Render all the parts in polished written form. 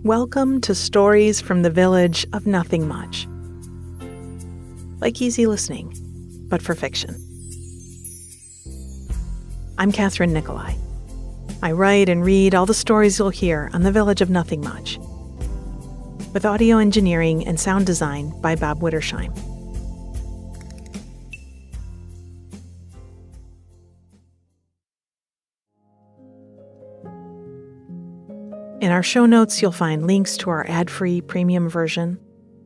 Welcome to Stories from the Village of Nothing Much. Like easy listening, but for fiction. I'm Kathryn Nicolai. I write and read all the stories you'll hear on the Village of Nothing Much, with audio engineering and sound design by Bob Wittersheim. In our show notes, you'll find links to our ad-free premium version,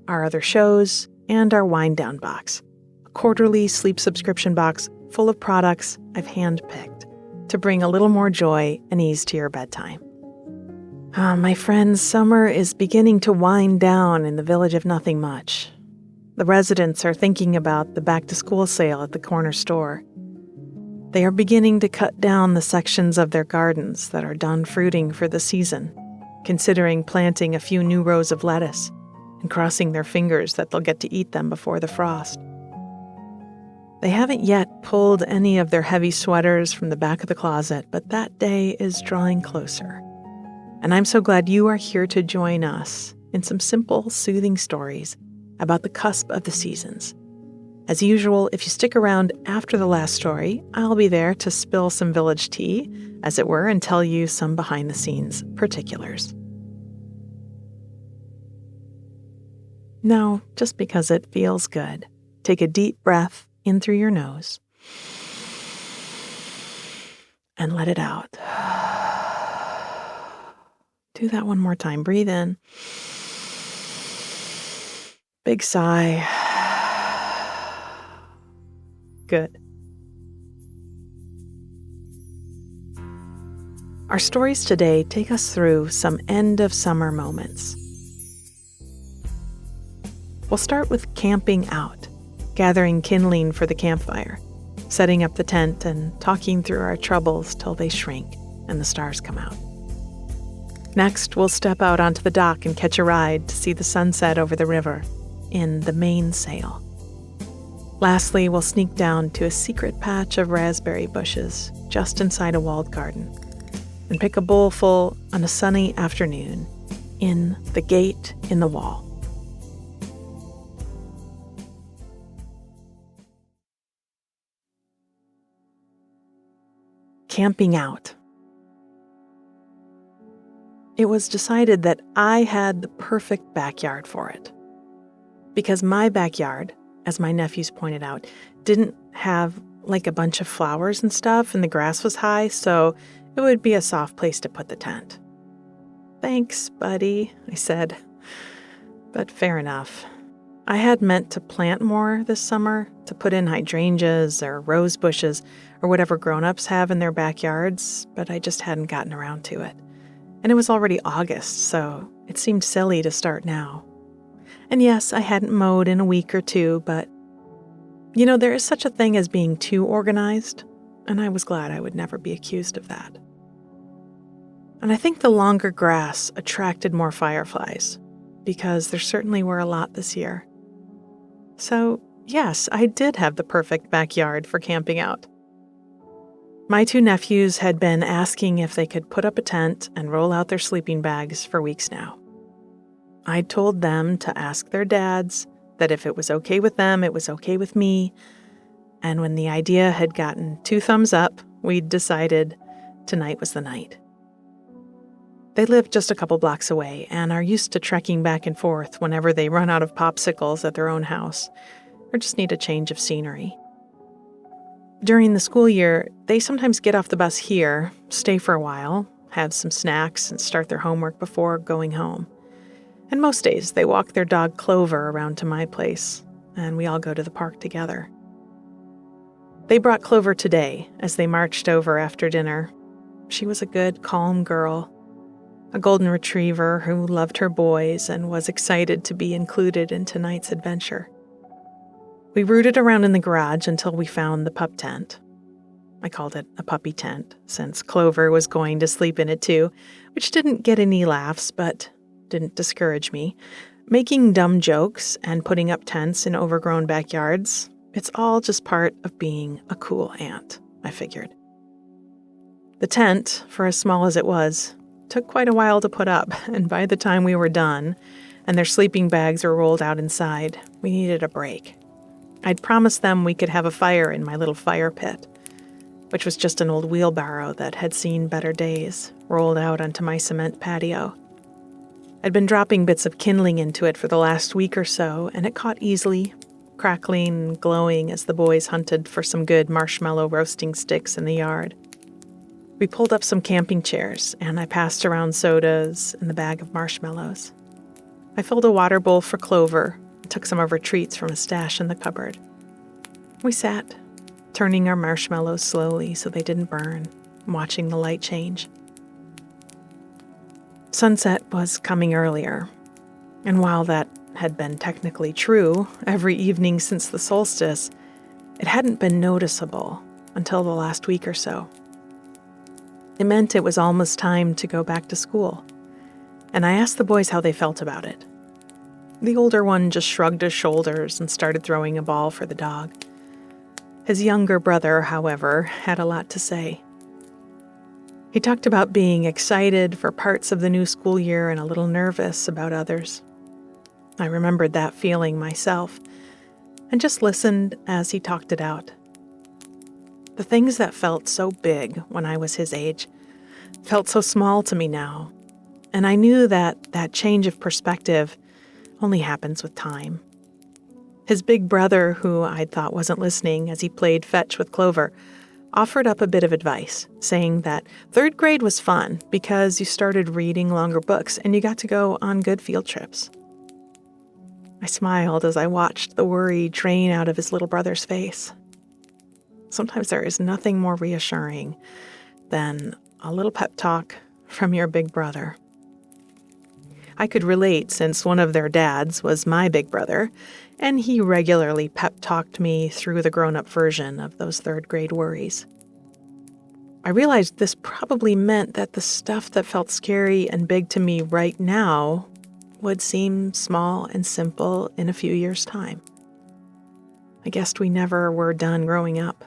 our other shows, and our wind-down box, a quarterly sleep subscription box full of products I've hand-picked to bring a little more joy and ease to your bedtime. My friends, summer is beginning to wind down in the Village of Nothing Much. The residents are thinking about the back-to-school sale at the corner store. They are beginning to cut down the sections of their gardens that are done fruiting for the season, considering planting a few new rows of lettuce and crossing their fingers that they'll get to eat them before the frost. They haven't yet pulled any of their heavy sweaters from the back of the closet, but that day is drawing closer. And I'm so glad you are here to join us in some simple, soothing stories about the cusp of the seasons. As usual, if you stick around after the last story, I'll be there to spill some village tea, as it were, and tell you some behind-the-scenes particulars. Now, just because it feels good, take a deep breath in through your nose and let it out. Do that one more time. Breathe in. Big sigh. Good. Our stories today take us through some end-of-summer moments. We'll start with camping out, gathering kindling for the campfire, setting up the tent and talking through our troubles till they shrink and the stars come out. Next, we'll step out onto the dock and catch a ride to see the sunset over the river in the mainsail. Lastly, we'll sneak down to a secret patch of raspberry bushes just inside a walled garden and pick a bowl full on a sunny afternoon in the gate in the wall. Camping out. It was decided that I had the perfect backyard for it. Because my backyard, as my nephews pointed out, didn't have like a bunch of flowers and stuff, and the grass was high, so it would be a soft place to put the tent. Thanks, buddy, I said. But fair enough. I had meant to plant more this summer, to put in hydrangeas or rose bushes or whatever grown-ups have in their backyards, but I just hadn't gotten around to it. And it was already August, so it seemed silly to start now. And yes, I hadn't mowed in a week or two, but, there is such a thing as being too organized, and I was glad I would never be accused of that. And I think the longer grass attracted more fireflies, because there certainly were a lot this year. So, yes, I did have the perfect backyard for camping out. My two nephews had been asking if they could put up a tent and roll out their sleeping bags for weeks now. I'd told them to ask their dads, that if it was okay with them, it was okay with me, and when the idea had gotten 2 thumbs up, we'd decided tonight was the night. They live just a couple blocks away and are used to trekking back and forth whenever they run out of popsicles at their own house or just need a change of scenery. During the school year, they sometimes get off the bus here, stay for a while, have some snacks, and start their homework before going home. And most days, they walk their dog Clover around to my place, and we all go to the park together. They brought Clover today as they marched over after dinner. She was a good, calm girl, a golden retriever who loved her boys and was excited to be included in tonight's adventure. We rooted around in the garage until we found the pup tent. I called it a puppy tent, since Clover was going to sleep in it too, which didn't get any laughs, but didn't discourage me. Making dumb jokes and putting up tents in overgrown backyards, it's all just part of being a cool aunt, I figured. The tent, for as small as it was, took quite a while to put up, and by the time we were done and their sleeping bags were rolled out inside, we needed a break. I'd promised them we could have a fire in my little fire pit, which was just an old wheelbarrow that had seen better days, rolled out onto my cement patio. I'd been dropping bits of kindling into it for the last week or so, and it caught easily, crackling and glowing as the boys hunted for some good marshmallow roasting sticks in the yard. We pulled up some camping chairs, and I passed around sodas and the bag of marshmallows. I filled a water bowl for Clover and took some of her treats from a stash in the cupboard. We sat, turning our marshmallows slowly so they didn't burn, and watching the light change. Sunset was coming earlier, and while that had been technically true every evening since the solstice, it hadn't been noticeable until the last week or so. It meant it was almost time to go back to school, and I asked the boys how they felt about it. The older one just shrugged his shoulders and started throwing a ball for the dog. His younger brother, however, had a lot to say. He talked about being excited for parts of the new school year and a little nervous about others. I remembered that feeling myself, and just listened as he talked it out. The things that felt so big when I was his age felt so small to me now, and I knew that change of perspective only happens with time. His big brother, who I'd thought wasn't listening as he played fetch with Clover, offered up a bit of advice, saying that 3rd grade was fun because you started reading longer books and you got to go on good field trips. I smiled as I watched the worry drain out of his little brother's face. Sometimes there is nothing more reassuring than a little pep talk from your big brother. I could relate since one of their dads was my big brother, and he regularly pep-talked me through the grown-up version of those 3rd grade worries. I realized this probably meant that the stuff that felt scary and big to me right now would seem small and simple in a few years' time. I guessed we never were done growing up.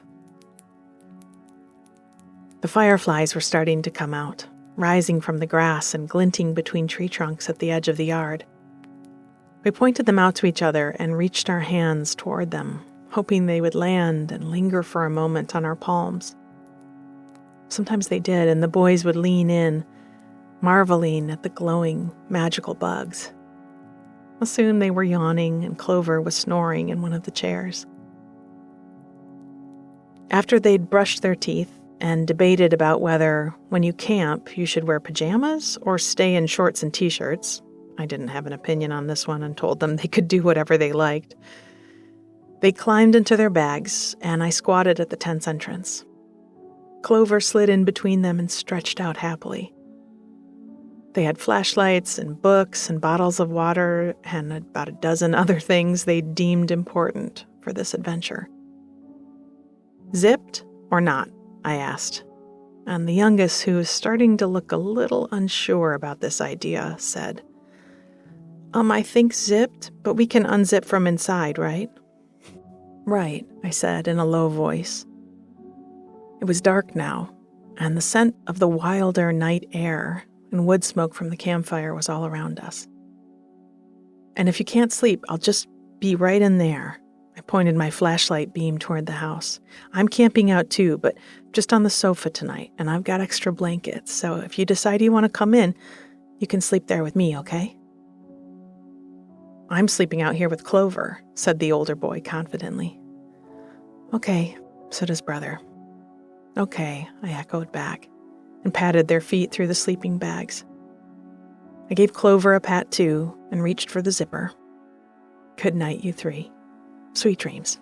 The fireflies were starting to come out, rising from the grass and glinting between tree trunks at the edge of the yard. We pointed them out to each other and reached our hands toward them, hoping they would land and linger for a moment on our palms. Sometimes they did, and the boys would lean in, marveling at the glowing, magical bugs. Soon they were yawning, and Clover was snoring in one of the chairs. After they'd brushed their teeth and debated about whether, when you camp, you should wear pajamas or stay in shorts and t-shirts, I didn't have an opinion on this one and told them they could do whatever they liked. They climbed into their bags, and I squatted at the tent's entrance. Clover slid in between them and stretched out happily. They had flashlights and books and bottles of water and about a dozen other things they deemed important for this adventure. Zipped or not? I asked. And the youngest, who was starting to look a little unsure about this idea, said, I think zipped, but we can unzip from inside, right? Right, I said in a low voice. It was dark now, and the scent of the wilder night air and wood smoke from the campfire was all around us. And if you can't sleep, I'll just be right in there. I pointed my flashlight beam toward the house. I'm camping out too, but just on the sofa tonight, and I've got extra blankets, so if you decide you want to come in, you can sleep there with me, okay? I'm sleeping out here with Clover, said the older boy confidently. Okay, said his brother. Okay, I echoed back, and patted their feet through the sleeping bags. I gave Clover a pat too, and reached for the zipper. Good night, you three. Sweet dreams.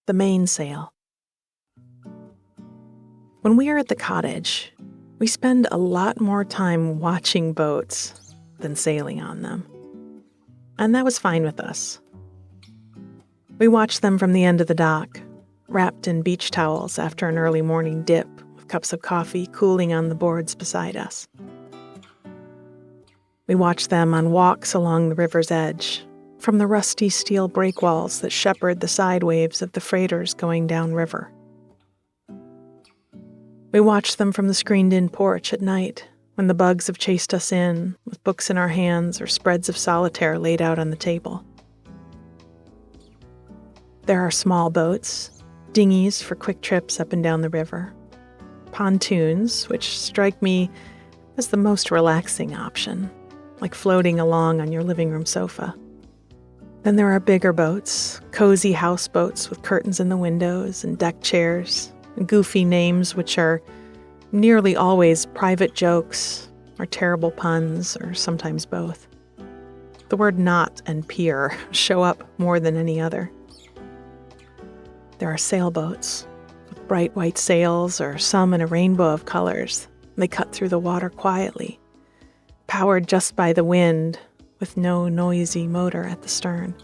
The mainsail. When we are at the cottage, we spend a lot more time watching boats than sailing on them. And that was fine with us. We watched them from the end of the dock, wrapped in beach towels after an early morning dip, with cups of coffee cooling on the boards beside us. We watched them on walks along the river's edge, from the rusty steel breakwalls that shepherd the side waves of the freighters going downriver. We watched them from the screened-in porch at night, when the bugs have chased us in, with books in our hands or spreads of solitaire laid out on the table. There are small boats, dinghies for quick trips up and down the river, pontoons, which strike me as the most relaxing option, like floating along on your living room sofa. Then there are bigger boats, cozy houseboats with curtains in the windows and deck chairs, and goofy names which are nearly always private jokes or terrible puns, or sometimes both. The word knot and pier show up more than any other. There are sailboats with bright white sails, or some in a rainbow of colors. They cut through the water quietly, powered just by the wind, with no noisy motor at the stern.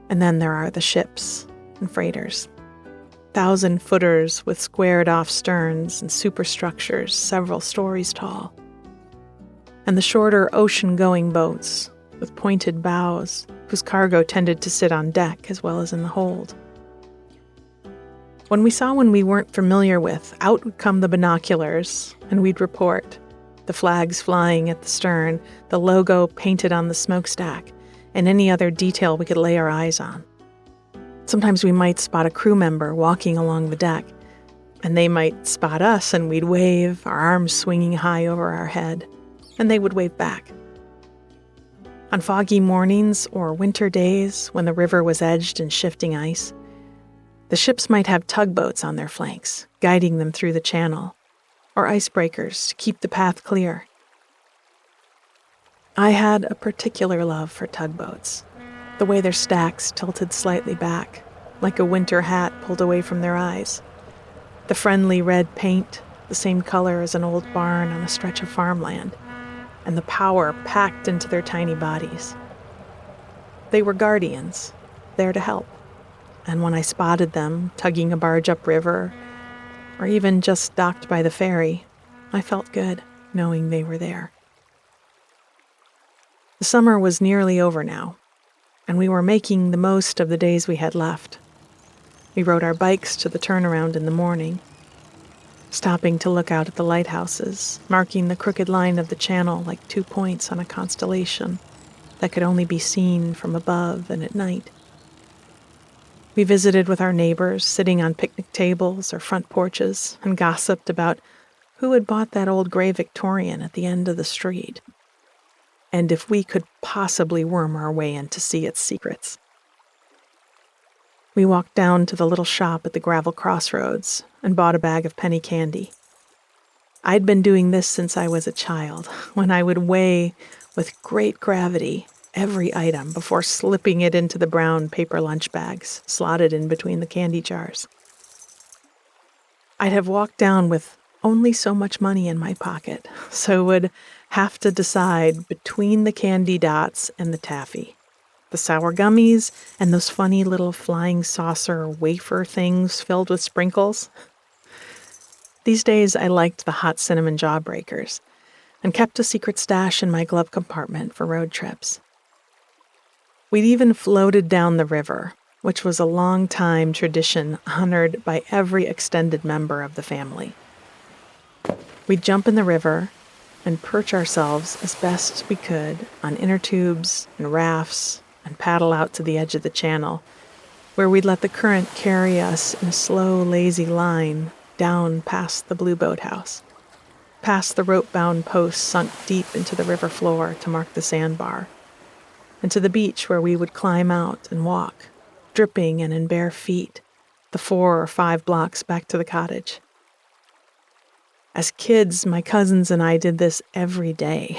And then there are the ships and freighters, 1,000-footers with squared-off sterns and superstructures several stories tall, and the shorter ocean-going boats with pointed bows, whose cargo tended to sit on deck as well as in the hold. When we saw one we weren't familiar with, out would come the binoculars, and we'd report, the flags flying at the stern, the logo painted on the smokestack, and any other detail we could lay our eyes on. Sometimes we might spot a crew member walking along the deck, and they might spot us, and we'd wave, our arms swinging high over our head, and they would wave back. On foggy mornings or winter days when the river was edged in shifting ice, the ships might have tugboats on their flanks, guiding them through the channel, or icebreakers to keep the path clear. I had a particular love for tugboats, the way their stacks tilted slightly back, like a winter hat pulled away from their eyes, the friendly red paint, the same color as an old barn on a stretch of farmland, and the power packed into their tiny bodies. They were guardians, there to help, and when I spotted them tugging a barge upriver, or even just docked by the ferry, I felt good knowing they were there. The summer was nearly over now, and we were making the most of the days we had left. We rode our bikes to the turnaround in the morning, stopping to look out at the lighthouses, marking the crooked line of the channel like 2 points on a constellation that could only be seen from above and at night. We visited with our neighbors, sitting on picnic tables or front porches, and gossiped about who had bought that old gray Victorian at the end of the street, and if we could possibly worm our way in to see its secrets. We walked down to the little shop at the gravel crossroads and bought a bag of penny candy. I'd been doing this since I was a child, when I would weigh with great gravity every item before slipping it into the brown paper lunch bags slotted in between the candy jars. I'd have walked down with only so much money in my pocket, so would have to decide between the candy dots and the taffy, the sour gummies and those funny little flying saucer wafer things filled with sprinkles. These days I liked the hot cinnamon jawbreakers and kept a secret stash in my glove compartment for road trips. We'd even floated down the river, which was a long-time tradition honored by every extended member of the family. We'd jump in the river and perch ourselves as best we could on inner tubes and rafts and paddle out to the edge of the channel, where we'd let the current carry us in a slow, lazy line down past the blue boathouse, past the rope-bound posts sunk deep into the river floor to mark the sandbar, and to the beach where we would climb out and walk, dripping and in bare feet, the 4 or 5 blocks back to the cottage. As kids, my cousins and I did this every day,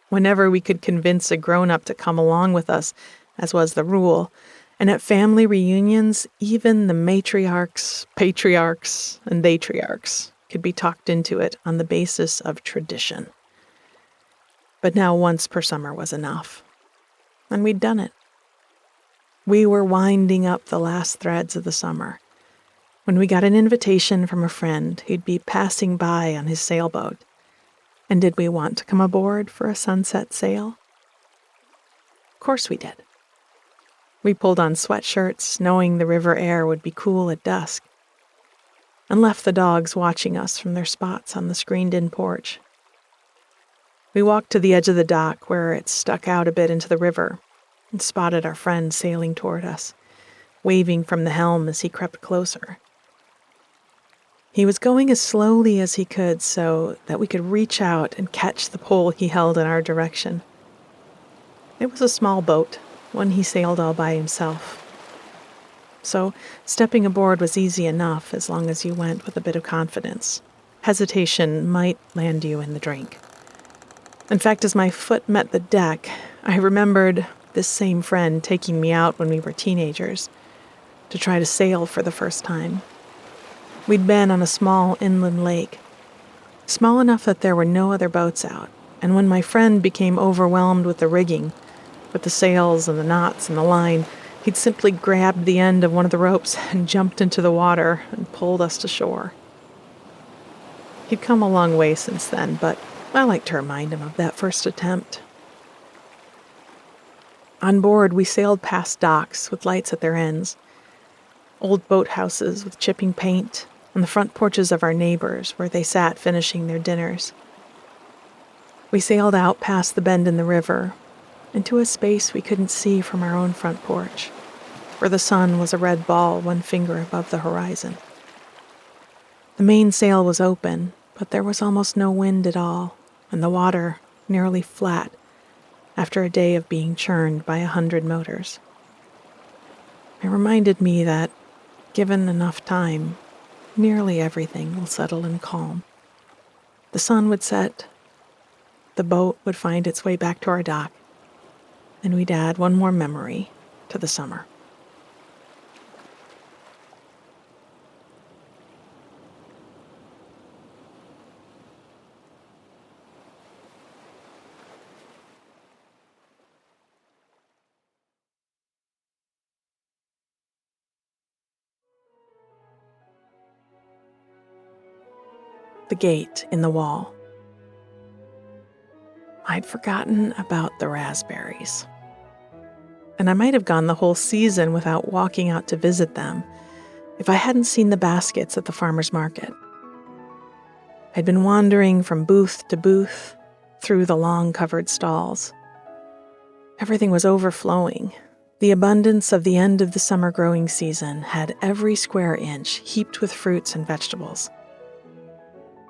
whenever we could convince a grown-up to come along with us, as was the rule, and at family reunions, even the matriarchs, patriarchs, and theytriarchs could be talked into it on the basis of tradition. But now once per summer was enough, and we'd done it. We were winding up the last threads of the summer, when we got an invitation from a friend who'd be passing by on his sailboat, And did we want to come aboard for a sunset sail? Of course we did. We pulled on sweatshirts, knowing the river air would be cool at dusk, and left the dogs watching us from their spots on the screened-in porch. We walked to the edge of the dock where it stuck out a bit into the river and spotted our friend sailing toward us, waving from the helm as he crept closer. He was going as slowly as he could so that we could reach out and catch the pole he held in our direction. It was a small boat, one he sailed all by himself. So stepping aboard was easy enough as long as you went with a bit of confidence. Hesitation might land you in the drink. In fact, as my foot met the deck, I remembered this same friend taking me out when we were teenagers to try to sail for the first time. We'd been on a small inland lake, small enough that there were no other boats out, and when my friend became overwhelmed with the rigging, with the sails and the knots and the line, he'd simply grabbed the end of one of the ropes and jumped into the water and pulled us to shore. He'd come a long way since then, but I like to remind him of that first attempt. On board, we sailed past docks with lights at their ends, old boathouses with chipping paint, and the front porches of our neighbors where they sat finishing their dinners. We sailed out past the bend in the river, into a space we couldn't see from our own front porch, where the sun was a red ball 1 finger above the horizon. The mainsail was open, but there was almost no wind at all, and the water nearly flat after a day of being churned by 100 motors. It reminded me that, given enough time, nearly everything will settle in calm. The sun would set, the boat would find its way back to our dock, and we'd add one more memory to the summer. The gate in the wall. I'd forgotten about the raspberries, and I might have gone the whole season without walking out to visit them if I hadn't seen the baskets at the farmer's market. I'd been wandering from booth to booth through the long covered stalls. Everything was overflowing. The abundance of the end of the summer growing season had every square inch heaped with fruits and vegetables.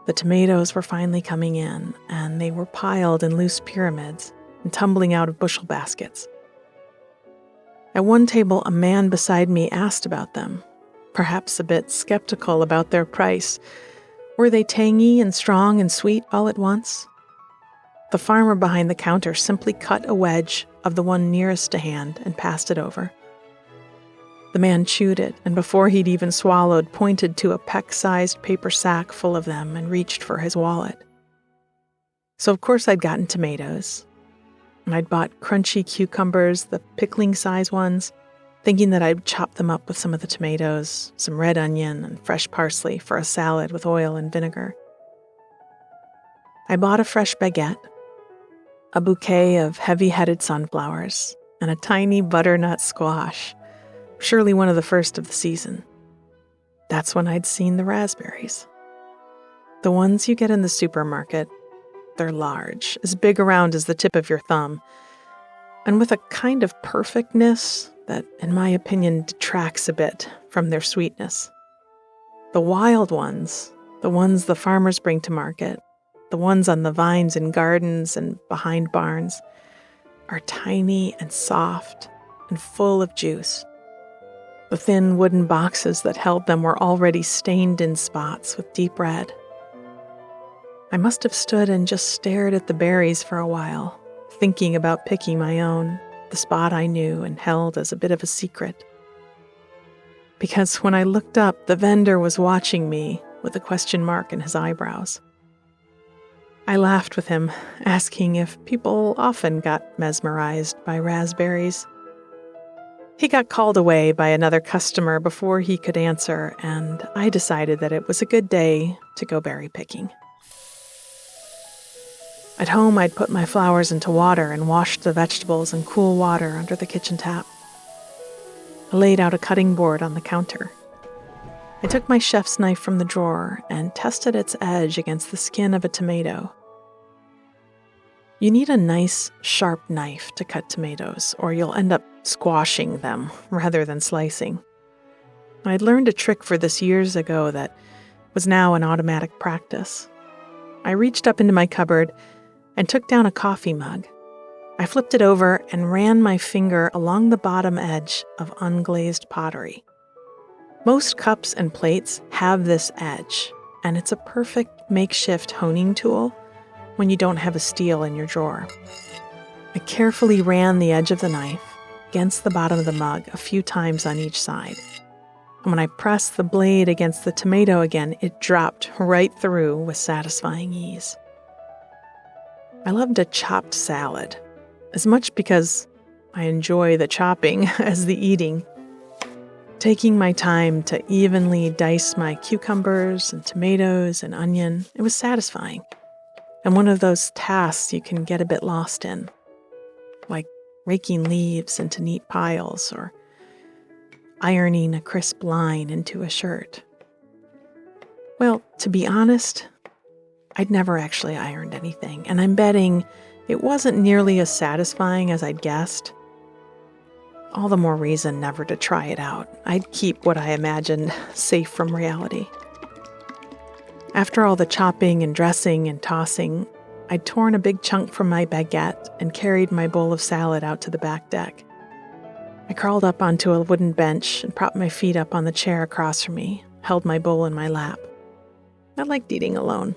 The tomatoes were finally coming in, and they were piled in loose pyramids and tumbling out of bushel baskets. At one table, a man beside me asked about them, perhaps a bit skeptical about their price. Were they tangy and strong and sweet all at once? The farmer behind the counter simply cut a wedge of the one nearest to hand and passed it over. The man chewed it, and before he'd even swallowed, pointed to a peck-sized paper sack full of them and reached for his wallet. So of course I'd gotten tomatoes, and I'd bought crunchy cucumbers, the pickling-size ones, thinking that I'd chop them up with some of the tomatoes, some red onion, and fresh parsley for a salad with oil and vinegar. I bought a fresh baguette, a bouquet of heavy-headed sunflowers, and a tiny butternut squash, surely one of the first of the season. That's when I'd seen the raspberries. The ones you get in the supermarket, they're large, as big around as the tip of your thumb, and with a kind of perfectness that, in my opinion, detracts a bit from their sweetness. The wild ones, the ones the farmers bring to market, the ones on the vines in gardens and behind barns, are tiny and soft and full of juice. The thin wooden boxes that held them were already stained in spots with deep red. I must have stood and just stared at the berries for a while, thinking about picking my own, the spot I knew and held as a bit of a secret. Because when I looked up, the vendor was watching me with a question mark in his eyebrows. I laughed with him, asking if people often got mesmerized by raspberries. He got called away by another customer before he could answer, and I decided that it was a good day to go berry picking. At home, I'd put my flowers into water and washed the vegetables in cool water under the kitchen tap. I laid out a cutting board on the counter. I took my chef's knife from the drawer and tested its edge against the skin of a tomato. You need a nice, sharp knife to cut tomatoes, or you'll end up squashing them rather than slicing. I'd learned a trick for this years ago that was now an automatic practice. I reached up into my cupboard and took down a coffee mug. I flipped it over and ran my finger along the bottom edge of unglazed pottery. Most cups and plates have this edge, and it's a perfect makeshift honing tool when you don't have a steel in your drawer. I carefully ran the edge of the knife against the bottom of the mug a few times on each side. And when I pressed the blade against the tomato again, it dropped right through with satisfying ease. I loved a chopped salad, as much because I enjoy the chopping as the eating. Taking my time to evenly dice my cucumbers and tomatoes and onion, it was satisfying, and one of those tasks you can get a bit lost in, like raking leaves into neat piles or ironing a crisp line into a shirt. Well, to be honest, I'd never actually ironed anything, and I'm betting it wasn't nearly as satisfying as I'd guessed. All the more reason never to try it out. I'd keep what I imagined safe from reality. After all the chopping and dressing and tossing, I'd torn a big chunk from my baguette and carried my bowl of salad out to the back deck. I crawled up onto a wooden bench and propped my feet up on the chair across from me, held my bowl in my lap. I liked eating alone.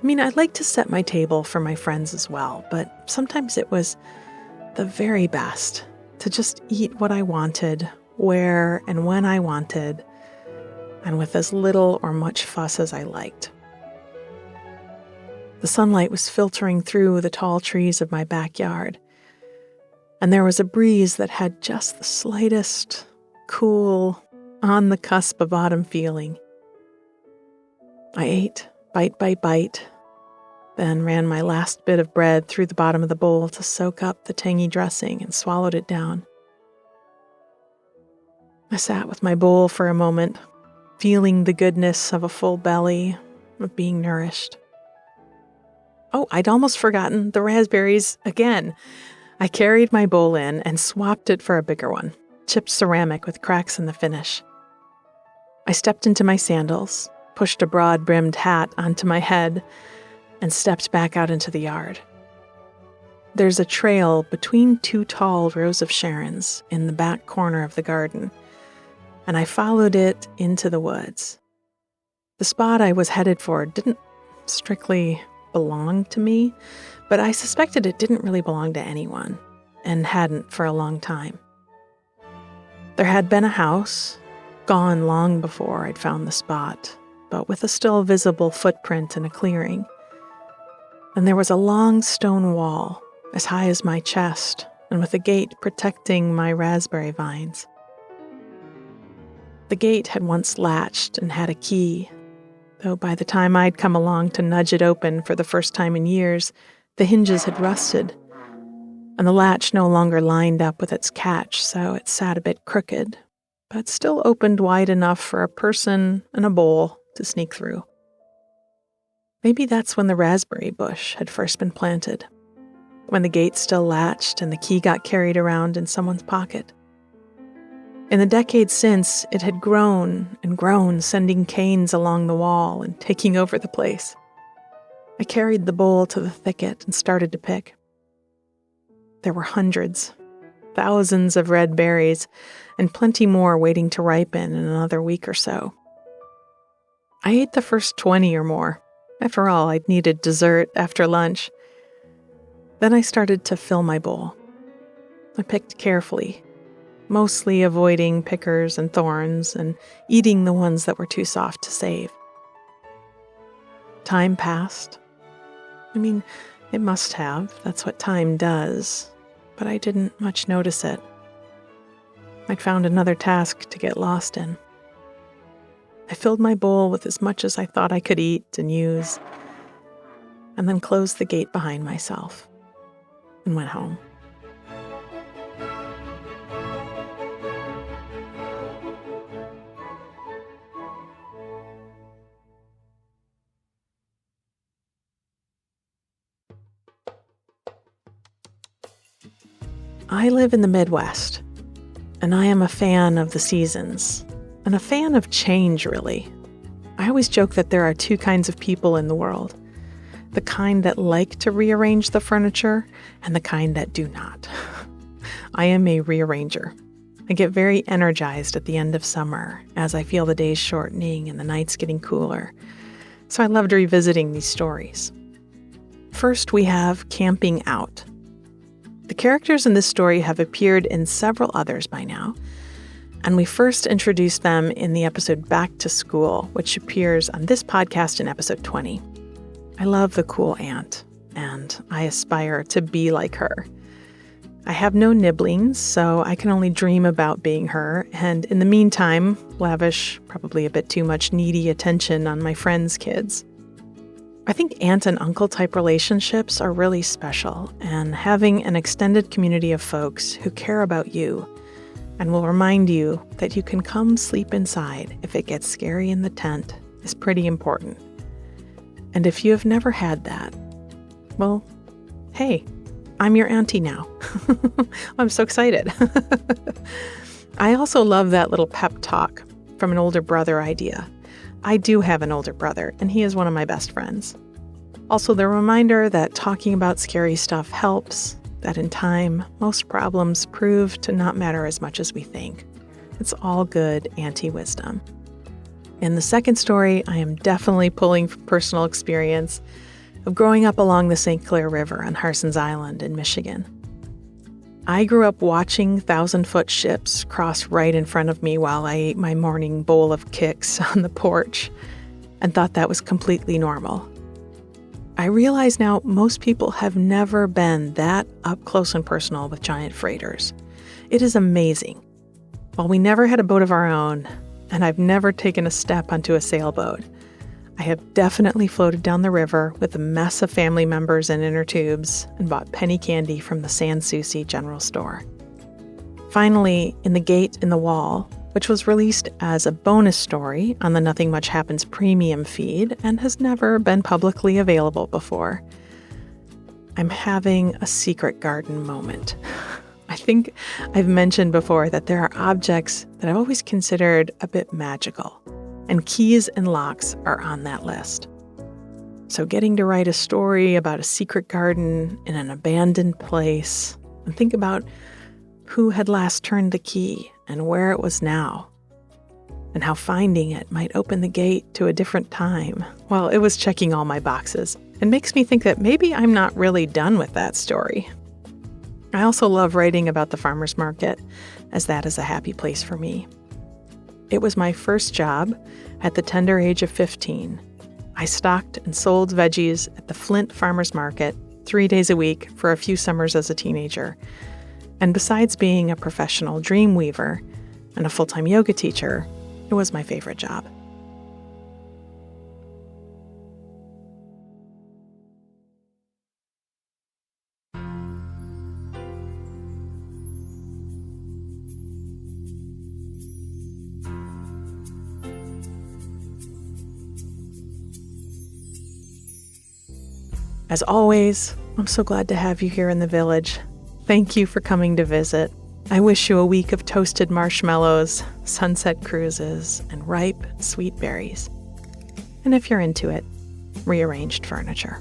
I'd like to set my table for my friends as well, but sometimes it was the very best to just eat what I wanted, where and when I wanted, and with as little or much fuss as I liked. The sunlight was filtering through the tall trees of my backyard, and there was a breeze that had just the slightest, cool, on the cusp of autumn feeling. I ate bite by bite, then ran my last bit of bread through the bottom of the bowl to soak up the tangy dressing and swallowed it down. I sat with my bowl for a moment, feeling the goodness of a full belly, of being nourished. Oh, I'd almost forgotten the raspberries again. I carried my bowl in and swapped it for a bigger one, chipped ceramic with cracks in the finish. I stepped into my sandals, pushed a broad-brimmed hat onto my head, and stepped back out into the yard. There's a trail between two tall rows of Sharons in the back corner of the garden, and I followed it into the woods. The spot I was headed for didn't strictly belong to me, but I suspected it didn't really belong to anyone, and hadn't for a long time. There had been a house, gone long before I'd found the spot, but with a still visible footprint in a clearing. And there was a long stone wall, as high as my chest, and with a gate protecting my raspberry vines. The gate had once latched and had a key, though by the time I'd come along to nudge it open for the first time in years, the hinges had rusted, and the latch no longer lined up with its catch, so it sat a bit crooked, but still opened wide enough for a person and a bowl to sneak through. Maybe that's when the raspberry bush had first been planted, when the gate still latched and the key got carried around in someone's pocket. In the decades since, it had grown and grown, sending canes along the wall and taking over the place. I carried the bowl to the thicket and started to pick. There were hundreds, thousands of red berries, and plenty more waiting to ripen in another week or so. I ate the first 20 or more. After all, I'd needed dessert after lunch. Then I started to fill my bowl. I picked carefully, mostly avoiding pickers and thorns and eating the ones that were too soft to save. Time passed. It must have. That's what time does. But I didn't much notice it. I'd found another task to get lost in. I filled my bowl with as much as I thought I could eat and use. and then closed the gate behind myself and went home. I live in the Midwest, and I am a fan of the seasons, and a fan of change, really. I always joke that there are two kinds of people in the world. The kind that like to rearrange the furniture, and the kind that do not. I am a rearranger. I get very energized at the end of summer as I feel the days shortening and the nights getting cooler. So I loved revisiting these stories. First, we have Camping Out. The characters in this story have appeared in several others by now, and we first introduced them in the episode Back to School, which appears on this podcast in episode 20. I love the cool aunt, and I aspire to be like her. I have no nibblings, so I can only dream about being her, and in the meantime, lavish probably a bit too much needy attention on my friends' kids. I think aunt and uncle type relationships are really special, and having an extended community of folks who care about you and will remind you that you can come sleep inside if it gets scary in the tent is pretty important. And if you have never had that, well, hey, I'm your auntie now. I'm so excited. I also love that little pep talk from an older brother idea. I do have an older brother, and he is one of my best friends. Also, the reminder that talking about scary stuff helps, that in time, most problems prove to not matter as much as we think. It's all good auntie wisdom. In the second story, I am definitely pulling from personal experience of growing up along the St. Clair River on Harson's Island in Michigan. I grew up watching 1,000-foot ships cross right in front of me while I ate my morning bowl of Kix on the porch and thought that was completely normal. I realize now most people have never been that up close and personal with giant freighters. It is amazing. While we never had a boat of our own, and I've never taken a step onto a sailboat, I have definitely floated down the river with a mess of family members in inner tubes and bought penny candy from the Sans Souci general store. Finally, in The Gate in the Wall, which was released as a bonus story on the Nothing Much Happens premium feed and has never been publicly available before, I'm having a secret garden moment. I think I've mentioned before that there are objects that I've always considered a bit magical, and keys and locks are on that list. So getting to write a story about a secret garden in an abandoned place and think about who had last turned the key and where it was now, and how finding it might open the gate to a different time, well, it was checking all my boxes. It makes me think that maybe I'm not really done with that story. I also love writing about the farmer's market, as that is a happy place for me. It was my first job at the tender age of 15. I stocked and sold veggies at the Flint Farmer's Market 3 days a week for a few summers as a teenager. And besides being a professional dream weaver and a full-time yoga teacher, it was my favorite job. As always, I'm so glad to have you here in the village. Thank you for coming to visit. I wish you a week of toasted marshmallows, sunset cruises, and ripe, sweet berries. And if you're into it, rearranged furniture.